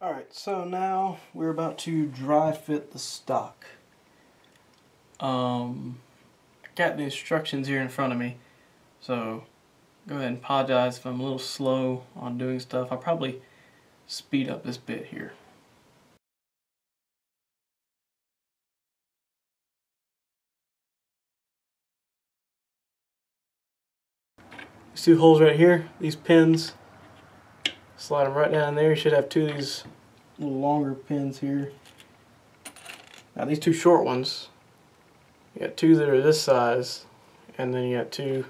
Alright, so now we're about to dry fit the stock. I got the instructions here in front of me, so go ahead and apologize if I'm a little slow on doing stuff. I'll probably speed up this bit here. These two holes right here, these pins, slide them right down there. You should have two of these little longer pins here. Now these two short ones, you got two that are this size, and then you got two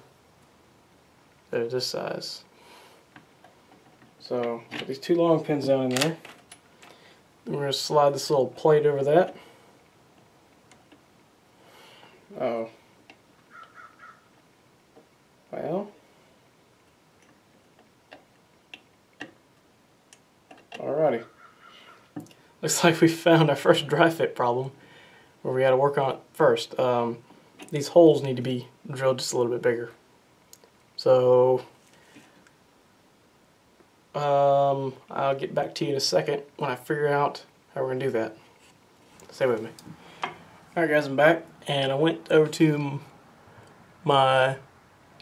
that are this size. So put these two long pins down in there. Then we're going to slide this little plate over that. Oh. Well. Alrighty. Looks like we found our first dry fit problem where we got to work on it first. These holes need to be drilled just a little bit bigger. So I'll get back to you in a second when I figure out how we're going to do that. Stay with me. Alright guys, I'm back, and I went over to my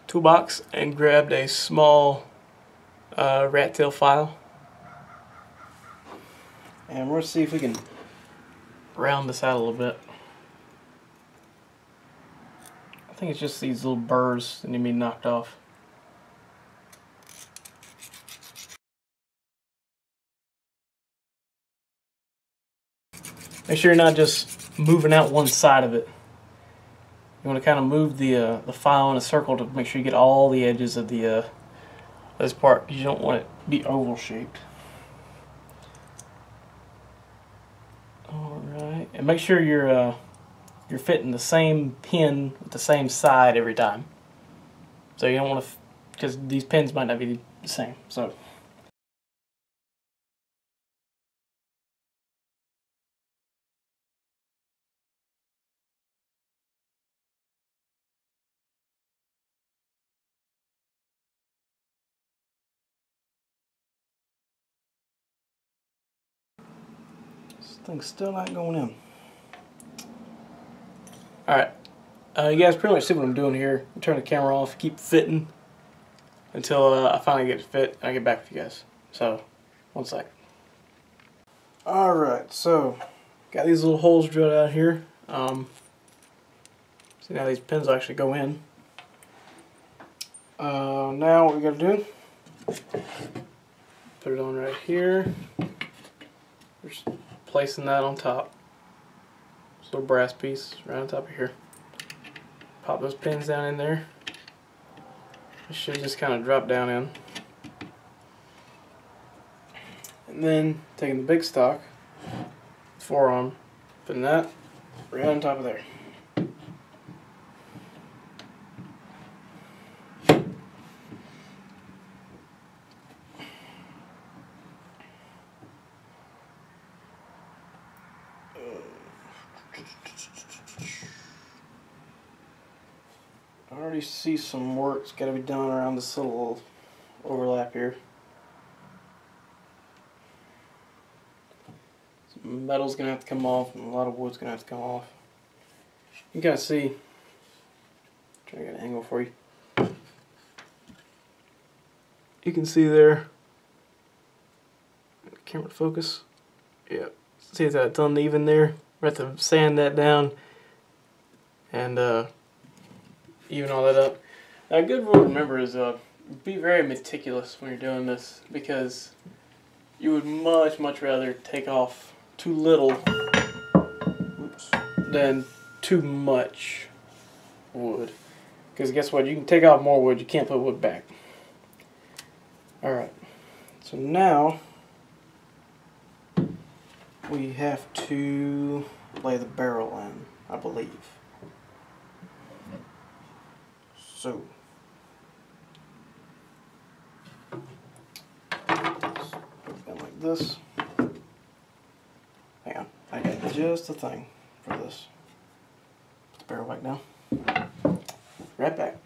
toolbox and grabbed a small rat tail file. And we're going to see if we can round this out a little bit. I think it's just these little burrs that need to be knocked off. Make sure you're not just moving out one side of it. You want to kind of move the file in a circle to make sure you get all the edges of the this part. You don't want it to be oval shaped. Alright, and make sure you're fitting the same pin with the same side every time. So you don't want to, because these pins might not be the same. So. This thing's still not going in. Alright, you guys pretty much see what I'm doing here. I turn the camera off, keep fitting until I finally get it fit and I get back with you guys. So, one sec. Alright, so got these little holes drilled out here. See, now these pins will actually go in. Now what we gotta do, put it on right here. Just placing that on top. This little brass piece right on top of here. Pop those pins down in there. It should just kind of drop down in. And then taking the big stock, forearm, putting that right on top of there. I already see some work's got to be done around this little overlap here. Some metal's going to have to come off, and a lot of wood's going to have to come off. You can kind of see, try to get an angle for you. You can see there, camera focus, yeah, see that it's uneven there. We have to sand that down and even all that up. Now, a good rule to remember is be very meticulous when you're doing this, because you would much rather take off too little than too much wood. Because guess what? You can take off more wood, you can't put wood back. Alright, so now we have to lay the barrel in, I believe. So, put it down like this. Hang on, I got just the thing for this. Put the barrel back down. Right back.